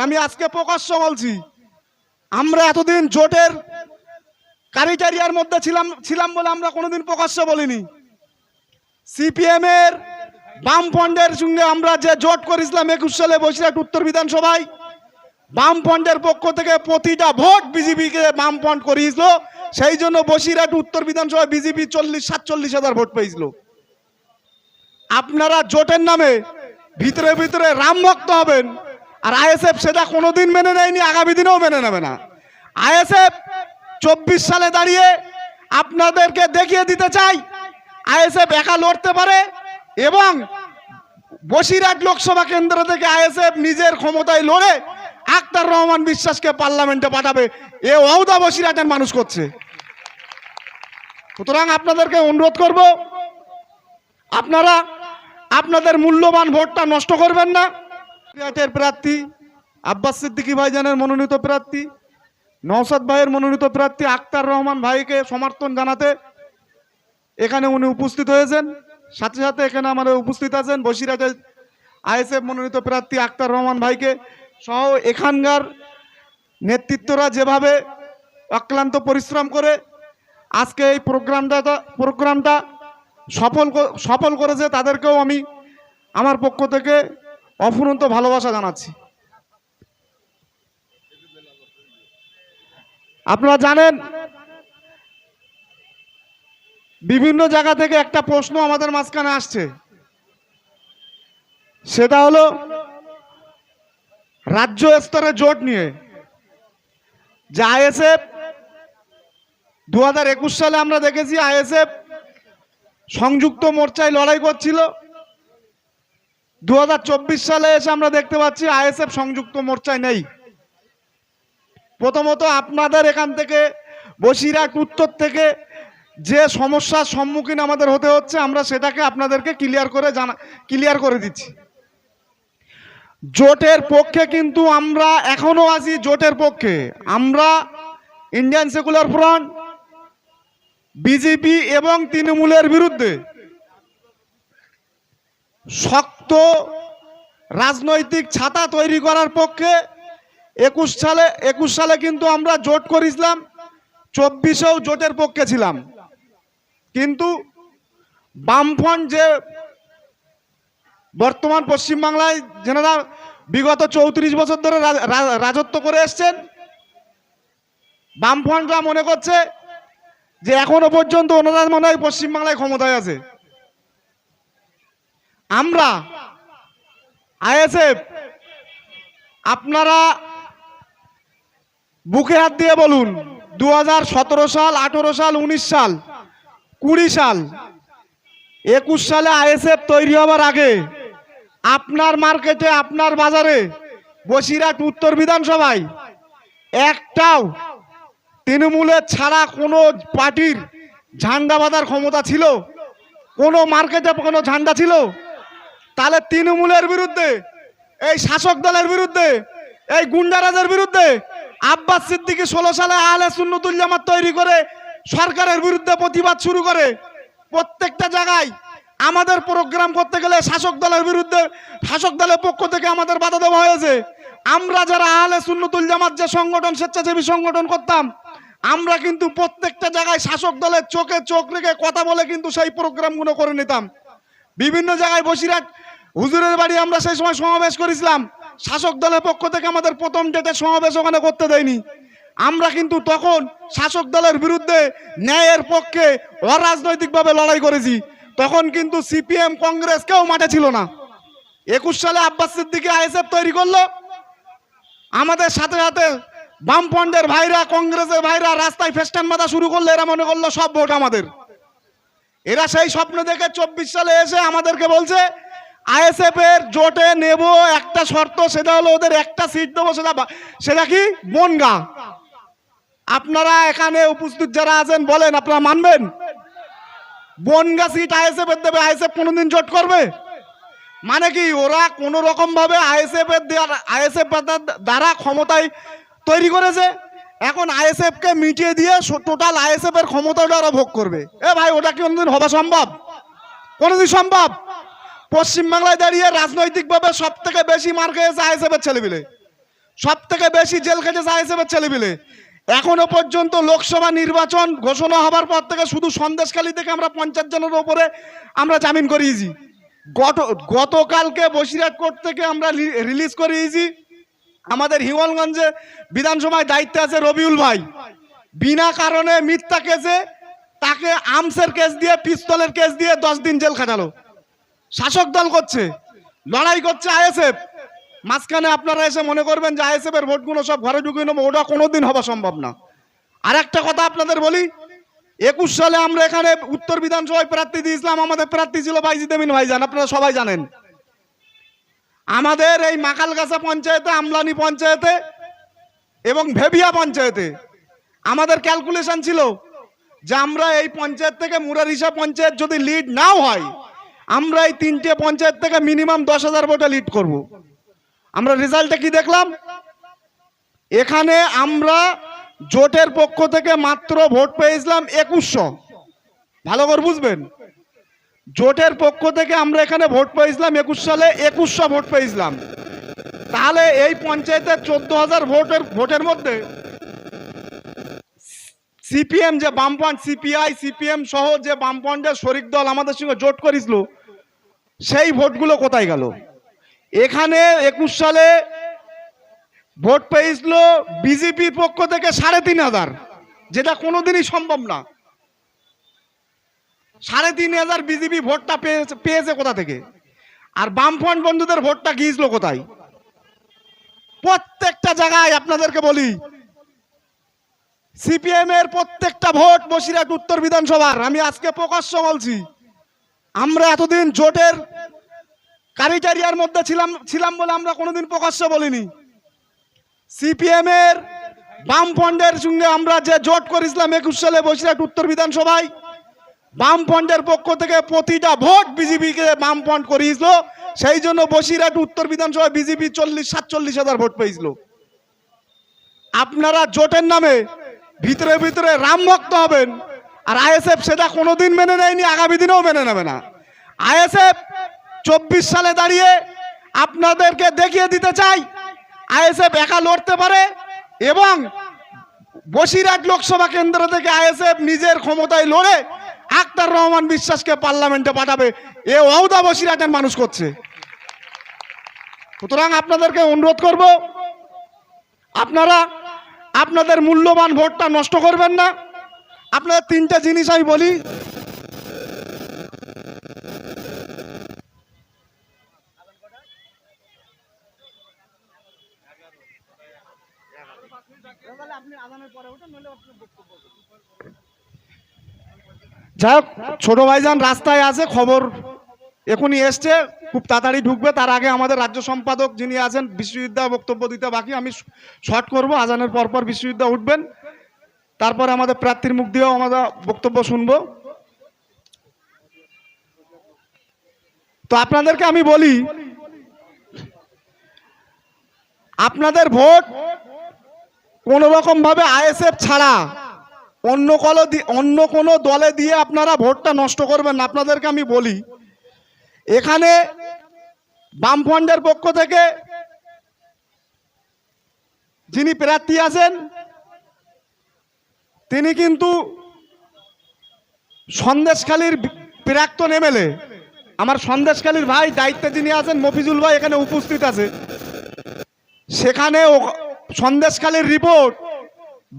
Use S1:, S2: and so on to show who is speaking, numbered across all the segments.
S1: আমি আজকে প্রকাশ্য বলছি, আমরা এতদিন জোটের ক্রাইটেরিয়ার মধ্যে ছিলাম বলে আমরা কোনোদিন প্রকাশ্যে বলিনি। সিপিএম এর বামফ্রন্টের সঙ্গে আমরা যে জোট করেছিলাম 21 সালে বসিরহাট উত্তর বিধানসভায়, বামফ্রন্টের পক্ষ থেকে প্রতিটা ভোট বিজেপিকে বামফ্রন্ট করিয়েছিল। সেই জন্য বসিরহাট উত্তর বিধানসভায় বিজেপি 47 হাজার ভোট পেয়েছিল। আপনারা জোটের নামে ভিতরে ভিতরে রাম ভক্ত হবেন, আর আইএসএফ সেটা কোনোদিন মেনে নেয়নি, আগামী দিনেও মেনে নেবে না। আইএসএফ 24 সালে দাঁড়িয়ে আপনাদেরকে দেখিয়ে দিতে চাই আইএসএফ একা লড়তে পারে, এবং বসিরহাট লোকসভা কেন্দ্র থেকে আইএসএফ নিজের ক্ষমতায় লড়ে আখতার রহমান বিশ্বাসকে পার্লামেন্টে পাঠাবে। এ ওয়াদা বসিরহাটের মানুষ করছে। সুতরাং আপনাদেরকে অনুরোধ করব, আপনারা আপনাদের মূল্যবান ভোটটা নষ্ট করবেন না। বসিরহাটের প্রার্থী আব্বাস সিদ্দিকী ভাইজানের মনোনীত প্রার্থী, নওশাদ ভাইয়ের মনোনীত প্রার্থী আখতার রহমান ভাইকে সমর্থন জানাতে এখানে উনি উপস্থিত হয়েছেন। সাথে সাথে এখানে আমাদের উপস্থিত আছেন বসিরহাটের আইএসএফ মনোনীত প্রার্থী আখতার রহমান ভাইকে সহ এখানকার নেতৃত্বরা যেভাবে অক্লান্ত পরিশ্রম করে আজকে এই প্রোগ্রামটা সফল করেছে, তাদেরকেও আমি আমার পক্ষ থেকে অফুরন্ত ভালোবাসা জানাচ্ছি। আপনারা জানেন, বিভিন্ন জায়গা থেকে একটা প্রশ্ন আমাদের মাঝখানে আসছে, সেটা হলো রাজ্য স্তরে জোট নিয়ে। যে আইএসএফ 2021 সালে আমরা দেখেছি আইএসএফ সংযুক্ত মোর্চায় লড়াই করছিল, 2024 সালে এসে আমরা দেখতে পাচ্ছি আইএসএফ সংযুক্ত মোর্চায় নেই। প্রথমত আপনাদের এখান থেকে বসিরহাট উত্তর থেকে যে সমস্যার সম্মুখীন আমাদের হতে হচ্ছে, আমরা সেটাকে আপনাদেরকে ক্লিয়ার করে দিচ্ছি। জোটের পক্ষে কিন্তু আমরা এখনো আছি, জোটের পক্ষে আমরা ইন্ডিয়ান সেকুলার ফ্রন্ট, বিজেপি এবং তৃণমূলের বিরুদ্ধে শক্ত রাজনৈতিক ছাতা তৈরি করার পক্ষে 21 সালে কিন্তু আমরা জোট করেছিলাম, 24-এও জোটের পক্ষে ছিলাম। কিন্তু বামফ্রন্ট যে বর্তমান পশ্চিমবাংলায় যেনারা বিগত 34 বছর ধরে রাজত্ব করে এসছেন, বামফ্রন্টরা মনে করছে যে এখনো পর্যন্ত ওনারা মনে হয় পশ্চিমবাংলায় ক্ষমতায় আছে। আমরা আইএসএফ, আপনারা বুকে হাত দিয়ে বলুন, 2017 সাল, 18 সাল, 19 সাল, 20 সাল, 21 সালে আইএসএফ তৈরি হবার আগে আপনার মার্কেটে, আপনার বাজারে, বসিরহাট উত্তর বিধানসভায় একটাও তৃণমূলের ছাড়া কোনো পার্টির ঝান্ডা বাঁধার ক্ষমতা ছিল? কোনো মার্কেটে কোনো ঝান্ডা ছিল? তাহলে তৃণমূলের বিরুদ্ধে, এই শাসক দলের বিরুদ্ধে, এই গুন্ডারাজের বিরুদ্ধে আব্বাস সিদ্দিকী 16 সালে আহলে সুন্নতুল জামাত তৈরি করে সরকারের বিরুদ্ধে প্রতিবাদ শুরু করে। প্রত্যেকটা জায়গায় আমাদের প্রোগ্রাম করতে গেলে শাসক দলের বিরুদ্ধে, শাসক দলের পক্ষ থেকে আমাদের বাধা দেওয়া হয়েছে। আমরা যারা আহলে সুন্নতুল জামাত যে সংগঠন, স্বেচ্ছাসেবী সংগঠন করতাম, আমরা কিন্তু প্রত্যেকটা জায়গায় শাসক দলের চোখে চোখ রেখে কথা বলে কিন্তু সেই প্রোগ্রামগুলো করে নিতাম। বিভিন্ন জায়গায় বসিরহাট হুজুরের বাড়ি আমরা সেই সময় সমাবেশ করেছিলাম, শাসক দলের পক্ষ থেকে আমাদের প্রথম ডেটে সমাবেশ ওখানে করতে দেয়নি। আমরা কিন্তু তখন শাসক দলের বিরুদ্ধে ন্যায়ের পক্ষে অরাজনৈতিকভাবে লড়াই করেছি। তখন কিন্তু সিপিএম, কংগ্রেস কেউ মাঠে ছিল না। 21 সালে আব্বাস সিদ্দিকী আইএসএফ তৈরি করলো, আমাদের সাথে সাথে বামফ্রন্টের ভাইরা, কংগ্রেসের ভাইরা রাস্তায় ফেস্টান বাঁধা শুরু করলো। এরা মনে করলো সব ভোট আমাদের। এরা সেই স্বপ্ন দেখে 24 সালে এসে আমাদেরকে বলছে আইএসএফ এর জোটে নেব, একটা শর্ত, সেটা হলো ওদের একটা সিট দেবো, সেটা কি? বনগাঁ। আপনারা এখানে উপস্থিত যারা আছেন বলেন, আপনারা মানবেন? বনগাঁ সিট আইএসএফ এর দেবে? আইএসএফ কোনোদিন জোট করবে? মানে কি ওরা কোন রকম ভাবে আইএসএফ দ্বারা ক্ষমতায় তৈরি করেছে, এখন আইএসএফ কে মিটিয়ে দিয়ে টোটাল আইএসএফ এর ক্ষমতাটা ওরা ভোগ করবে। এ ভাই, ওটা কি কোনোদিন হওয়া সম্ভব? কোনোদিন সম্ভব? পশ্চিমবাংলায় দাঁড়িয়ে রাজনৈতিকভাবে সব থেকে বেশি মার খেয়েছে আইএসএফ এর ছেলেপিলে। সব থেকে বেশি জেল খেটেছে আইএসএফের ছেলেপিলে। এখনো পর্যন্ত লোকসভা নির্বাচন ঘোষণা হবার পর থেকে শুধু সন্দেশখালী থেকে আমরা 50 জনের ওপরে আমরা জামিন করিয়েছি। গতকালকে বসিরহাট কোর্ট থেকে আমরা রিলিজ করিয়েছি আমাদের হিঙ্গলগঞ্জে বিধানসভায় দায়িত্বে আছে রবিউল ভাই, বিনা কারণে মিথ্যা কেসে তাকে আর্মসের কেস দিয়ে, পিস্তলের কেস দিয়ে 10 দিন জেল খাটালো। শাসক দল করছে, লড়াই করছে আইএসএফ। মাঝখানে আপনারা এসে মনে করবেন যে আইএসএফ এর ভোটগুলো সব ঘরে ঢুকিয়ে নেবো, ওটা কোনোদিন হওয়া সম্ভব না। আর একটা কথা আপনাদের বলি, 21 সালে আমরা এখানে উত্তর বিধানসভায় প্রার্থী দিয়েছিলাম। আমাদের প্রার্থী ছিল বাইজিদ আমিন ভাইজান, আপনারা সবাই জানেন। আমাদের এই মাকালগাছা পঞ্চায়েতে, আমলানি পঞ্চায়েতে এবং ভেবিয়া পঞ্চায়েতে আমাদের ক্যালকুলেশন ছিল যে আমরা এই পঞ্চায়েত থেকে মুরারিশা পঞ্চায়েত যদি লিড নাও হয়, আমরা এই 3টে পঞ্চায়েত থেকে মিনিমাম 10,000 ভোটে লিড করব। আমরা রেজাল্টে কি দেখলাম, এখানে আমরা জোটের পক্ষ থেকে মাত্র ভোট পেয়েছিলাম 2100। ভালো করে বুঝবেন, জোটের পক্ষ থেকে আমরা এখানে ভোট পেয়েছিলাম 21 সালে 2100 ভোট পেয়েছিলাম। তাহলে এই পঞ্চায়েতের 14,000 ভোটের মধ্যে সিপিএম যে বামপন্থ, সিপিআই, সিপিএম সহ যে বামপন্থের শরিক দল আমাদের সঙ্গে জোট করেছিল, সেই ভোটগুলো কোথায় গেল? এখানে 21 সালে ভোট পেয়েছিল বিজেপির পক্ষ থেকে 3,500, যেটা কোনোদিনই সম্ভব না। 3,500 বিজেপি ভোটটা পেয়েছে কোথা থেকে? আর বামফ্রন্ট বন্ধুদের ভোটটা গিয়েছিল কোথায়? প্রত্যেকটা জায়গায় আপনাদেরকে বলি, সিপিএম এর প্রত্যেকটা ভোট বসিরহাট উত্তর বিধানসভার, আমি আজকে প্রকাশ্য বলছি, আমরা এতদিন জোটের ক্রাইটেরিয়ার মধ্যে ছিলাম বলে আমরা কোনোদিন প্রকাশ্য বলিনি। সিপিএম এর বামফ্রন্টের সঙ্গে আমরা যে জোট করেছিলাম 21 সালে বসিরহাট উত্তর বিধানসভায়, বামফ্রন্টের পক্ষ থেকে প্রতিটা ভোট বিজেপিকে বামফ্রন্ট করিয়েছিল। সেই জন্য বসিরহাট উত্তর বিধানসভায় বিজেপি 40-47 ভোট পেয়েছিল। আপনারা জোটের নামে ভিতরে ভিতরে রাম ভক্ত হবেন, আর আইএসএফ সেটা কোনোদিন মেনে নেয়নি, আগামী দিনেও মেনে নেবে না। আইএসএফ 24 সালে দাঁড়িয়ে আপনাদেরকে দেখিয়ে দিতে চাই আইএসএফ একা লড়তে পারে, এবং বসিরহাট লোকসভা কেন্দ্র থেকে আইএসএফ নিজের ক্ষমতায় লড়ে আখতার রহমান বিশ্বাসকে পার্লামেন্টে পাঠাবে। এ ওয়াদা বসিরহাটের মানুষ করছে। সুতরাং আপনাদেরকে অনুরোধ করব, আপনারা আপনাদের মূল্যবান ভোটটা নষ্ট করবেন না। আপনাদের 3টে জিনিস আমি বলি। যাই হোক, ছোট ভাইজান রাস্তায় আছে, খবর এখনই এসছে, খুব তাড়াতাড়ি ঢুকবে। তার আগে আমাদের রাজ্য সম্পাদক যিনি আছেন বিশ্ববিদ্যালয় বক্তব্য দিতে বাকি, আমি শর্ট করব। আজানের পরপর বিশ্ববিদ্যালয় উঠবেন, তারপরে আমাদের প্রার্থীর মুখ দিয়েও আমরা বক্তব্য শুনবো। তো আপনাদেরকে আমি বলি, আপনাদের ভোট কোন রকম ভাবে আইএসএফ ছাড়া অন্য কোনো দলে দিয়ে আপনারা ভোটটা নষ্ট করবেন না। আপনাদেরকে আমি বলি, এখানে বামফ্রন্টের পক্ষ থেকে যিনি প্রার্থী আছেন তিনি কিন্তু সন্দেশখালীর প্রাক্তন এমএলএ। আমার সন্দেশখালীর ভাই দায়িত্বে যিনি আছেন মফিজুল ভাই এখানে উপস্থিত আছে। সেখানে সন্দেশখালীর রিপোর্ট,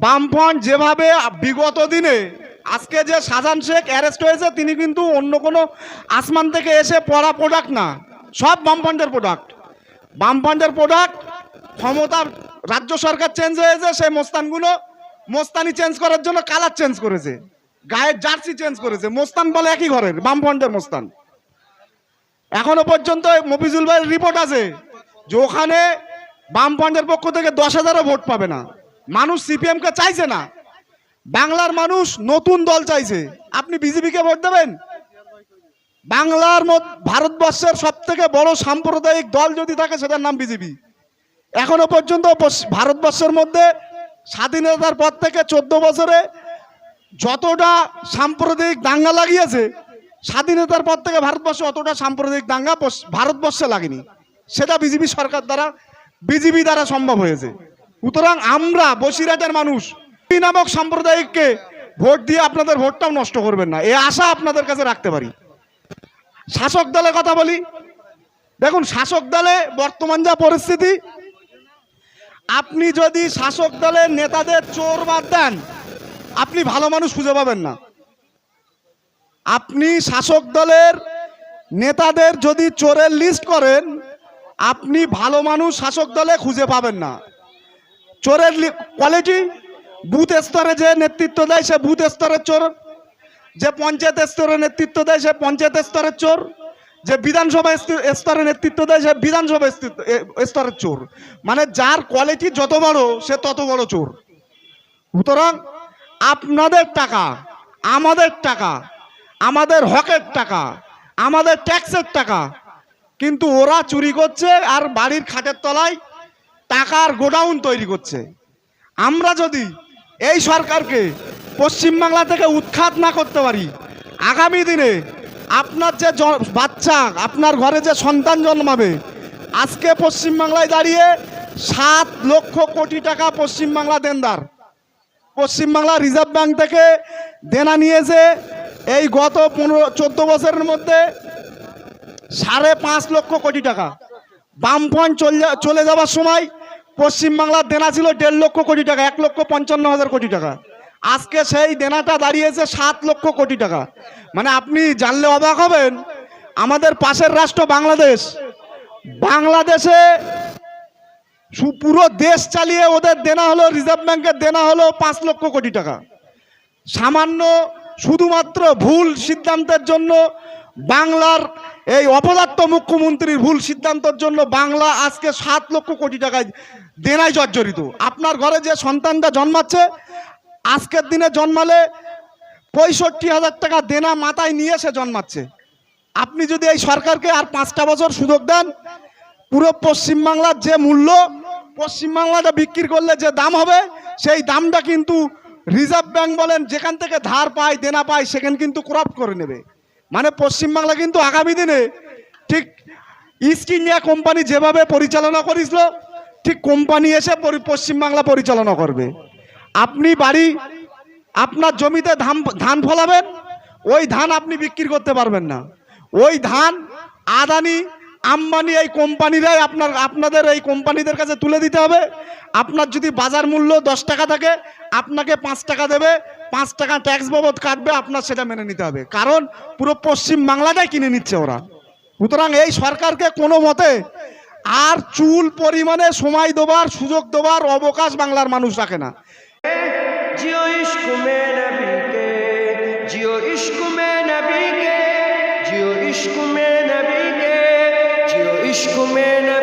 S1: বামফ্রন্ট যেভাবে বিগত দিনে, আজকে যে শাহজাহান শেখ অ্যারেস্ট হয়েছে তিনি কিন্তু অন্য কোনো আসমান থেকে এসে পড়া প্রোডাক্ট না, সব বামফ্রন্টের প্রোডাক্ট। বামফ্রন্টের প্রোডাক্ট, ক্ষমতা রাজ্য সরকার চেঞ্জ হয়েছে, সেই মোস্তানি চেঞ্জ করার জন্য কালার চেঞ্জ করেছে, গায়ের জার্সি চেঞ্জ করেছে। মোস্তান বলে একই ঘরের, বামফ্রন্টের মোস্তান। এখনো পর্যন্ত মফিজুল ভাইয়ের রিপোর্ট আছে যে ওখানে বামফ্রন্টের পক্ষ থেকে 10,000ও ভোট পাবে না। মানুষ সিপিএম কে চাইছে না, বাংলার মানুষ নতুন দল চাইছে। আপনি বিজেপিকে ভোট দেবেন? বাংলার ভারতবর্ষের সব থেকে বড় সাম্প্রদায়িক দল যদি থাকে সেটার নাম বিজেপি। এখনো পর্যন্ত ভারতবর্ষের মধ্যে স্বাধীনতার পর থেকে 14 বছরে যতটা সাম্প্রদায়িক দাঙ্গা লাগিয়েছে, স্বাধীনতার পর থেকে ভারতবর্ষে অতটা সাম্প্রদায়িক দাঙ্গা ভারতবর্ষে লাগেনি। সেটা বিজেপি সরকার দ্বারা বিজেপি দ্বারা সম্ভব হয়েছে। সুতরাং আমরা বসিরহাটের মানুষ নামক সাম্প্রদায়িককে ভোট দিয়ে আপনাদের ভোটটাও নষ্ট করবেন না, এই আশা আপনাদের কাছে রাখতে পারি। শাসক দলের কথা বলি, দেখুন শাসক দলে বর্তমান যা পরিস্থিতি, আপনি যদি শাসক দলের নেতাদের চোর বাদ দেন, আপনি ভালো মানুষ খুঁজে পাবেন না। আপনি শাসক দলের নেতাদের যদি চোরের লিস্ট করেন, আপনি ভালো মানুষ শাসক দলে খুঁজে পাবেন না। চোরের কোয়ালিটি, বুথ স্তরে যে নেতৃত্ব দেয় সে বুথ স্তরের চোর, যে পঞ্চায়েত স্তরে নেতৃত্ব দেয় সে পঞ্চায়েত স্তরের চোর, যে বিধানসভা স্তরে নেতৃত্ব দেয় সে বিধানসভা স্তরের চোর। মানে যার কোয়ালিটি যত বড় সে তত বড় চোর। সুতরাং আপনাদের টাকা, আমাদের টাকা, আমাদের হকের টাকা, আমাদের ট্যাক্সের টাকা কিন্তু ওরা চুরি করছে আর বাড়ির খাটের তলায় টাকার গোডাউন তৈরি করছে। আমরা যদি এই সরকারকে পশ্চিমবাংলা থেকে উৎখাত না করতে পারি, আগামী দিনে আপনার যে বাচ্চা, আপনার ঘরে যে সন্তান জন্মাবে, আজকে পশ্চিমবাংলায় দাঁড়িয়ে 7 লক্ষ কোটি টাকা পশ্চিমবাংলা দেনদার। পশ্চিমবাংলা রিজার্ভ ব্যাংক থেকে দেনা নিয়েছে এই গত 14 বছরের মধ্যে 5.5 লক্ষ কোটি টাকা। বামফ্রন্ট চলে যাওয়ার সময় পশ্চিমবাংলার দেনা ছিল 1.5 লক্ষ কোটি টাকা, 1,55,000 কোটি টাকা। আজকে সেই দেনাটা দাঁড়িয়েছে 7 লক্ষ কোটি টাকা। মানে আপনি জানলে অবাক হবেন, আমাদের পাশের রাষ্ট্র বাংলাদেশ, বাংলাদেশে পুরো দেশ চালিয়ে ওদের দেনা হলো, রিজার্ভ ব্যাংকের দেনা হলো 5 লক্ষ কোটি টাকা। সামান্য শুধুমাত্র ভুল সিদ্ধান্তের জন্য, বাংলার এই অপদার্থ মুখ্যমন্ত্রীর ভুল সিদ্ধান্তের জন্য বাংলা আজকে 7 লক্ষ কোটি টাকায় দেনায় জর্জরিত। আপনার ঘরে যে সন্তানটা জন্মাচ্ছে, আজকের দিনে জন্মালে 65,000 টাকা দেনা মাথায় নিয়ে সে জন্মাচ্ছে। আপনি যদি এই সরকারকে আর 5টা বছর সুযোগ দেন, পুরো পশ্চিমবাংলার যে মূল্য, পশ্চিমবাংলাটা বিক্রি করলে যে দাম হবে, সেই দামটা কিন্তু রিজার্ভ ব্যাংক বলেন যেখান থেকে ধার পায়, দেনা পায়, সেখানে কিন্তু করাপ্ট করে নেবে। মানে পশ্চিমবাংলা কিন্তু আগামী দিনে ঠিক ইস্ট ইন্ডিয়া কোম্পানি যেভাবে পরিচালনা করেছিল, ঠিক কোম্পানি এসে পশ্চিমবাংলা পরিচালনা করবে। আপনি বাড়ি, আপনার জমিতে ধান ফলাবেন, ওই ধান আপনি বিক্রি করতে পারবেন না। ওই ধান আদানি, আম্বানি এই কোম্পানিরাই আপনাদের এই কোম্পানিদের কাছে তুলে দিতে হবে। আপনার যদি বাজার মূল্য 10 টাকা থাকে, আপনাকে 5 টাকা দেবে, 5 টাকা ট্যাক্স বাবদ কাটবে, আপনার সেটা মেনে নিতে হবে, কারণ পুরো পশ্চিম বাংলাটাই কিনে নিচ্ছে ওরা। সুতরাং এই সরকারকে কোনো মতে আর চুল পরিমাণে সময় দেবার, সুযোগ দেবার অবকাশ বাংলার মানুষ রাখে না।
S2: जियो इश्क में नबी के, जियो इश्क में नबी के, जियो इश्क में नबी के, जियो इश्क में नबी।